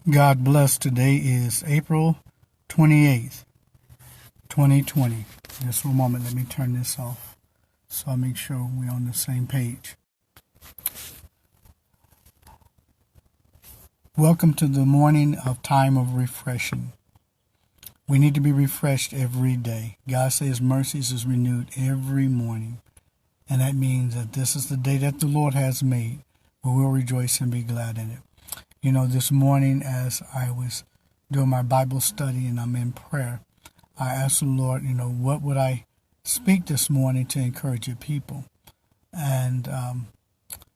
God bless. Today is April 28th, 2020. Just one moment. Let me turn this off so I make sure we're on the same page. Welcome to the morning of time of refreshing. We need to be refreshed every day. God says mercies is renewed every morning. And that means that this is the day that the Lord has made. We will rejoice and be glad in it. You know, this morning as I was doing my Bible study and I'm in prayer, I asked the Lord, what would I speak this morning to encourage your people? And,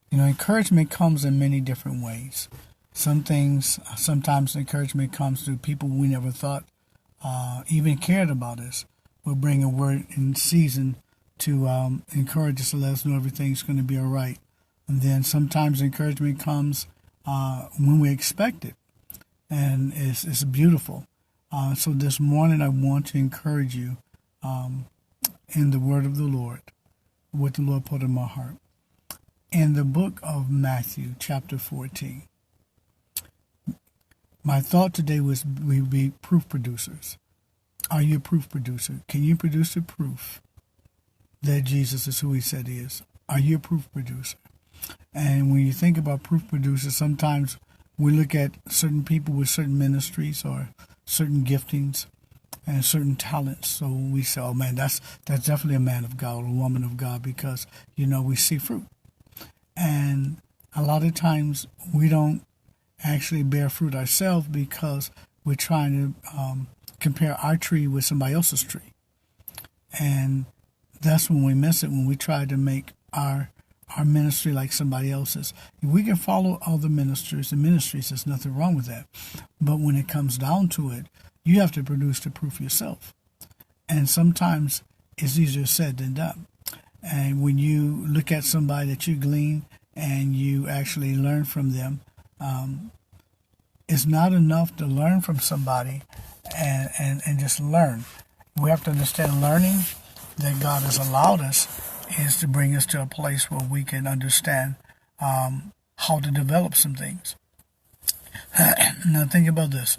encouragement comes in many different ways. Sometimes encouragement comes through people we never thought even cared about us. We'll bring a word in season to encourage us to let us know everything's going to be all right. And then sometimes encouragement comes when we expect it, and it's beautiful. So this morning I want to encourage you in the word of the Lord, what the Lord put in my heart. In the book of Matthew, chapter 14, my thought today was we would be proof producers. Are you a proof producer? Can you produce the proof that Jesus is who he said he is? Are you a proof producer? And when you think about proof producers, sometimes we look at certain people with certain ministries or certain giftings and certain talents. So we say, oh man, that's definitely a man of God or a woman of God because, we see fruit. And a lot of times we don't actually bear fruit ourselves because we're trying to compare our tree with somebody else's tree. And that's when we miss it, when we try to make our ministry like somebody else's. We can follow other ministers and ministries. There's nothing wrong with that. But when it comes down to it, you have to produce the proof yourself. And sometimes it's easier said than done. And when you look at somebody that you glean and you actually learn from them, it's not enough to learn from somebody and just learn. We have to understand learning that God has allowed us is to bring us to a place where we can understand how to develop some things. Now think about this.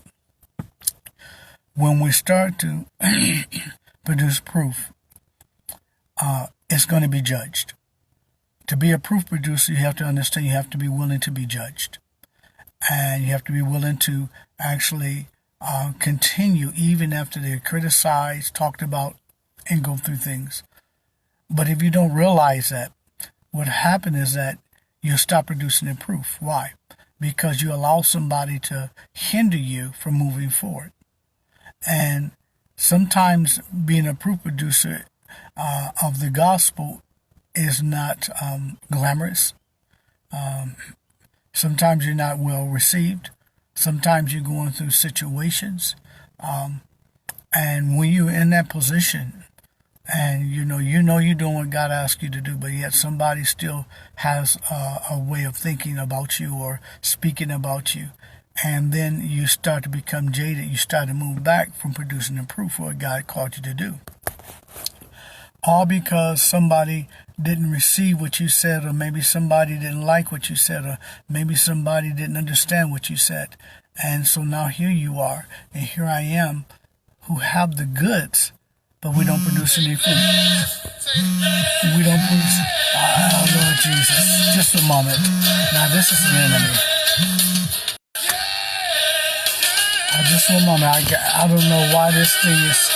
When we start to produce proof, it's going to be judged. To be a proof producer, you have to understand you have to be willing to be judged. And you have to be willing to actually continue even after they're criticized, talked about, and go through things. But if you don't realize that, what happened is that you stop producing the proof. Why? Because you allow somebody to hinder you from moving forward. And sometimes being a proof producer of the gospel is not glamorous. Sometimes you're not well received. Sometimes you're going through situations. And when you're in that position, and you're doing what God asked you to do, but yet somebody still has a way of thinking about you or speaking about you. And then you start to become jaded. You start to move back from producing the proof of what God called you to do. All because somebody didn't receive what you said, or maybe somebody didn't like what you said, or maybe somebody didn't understand what you said. And so now here you are, and here I am, who have the goods, but we don't produce any fruit. We don't produce. Oh, Lord Jesus. Just a moment. Now, this is the enemy. Just one moment. I don't know why this thing is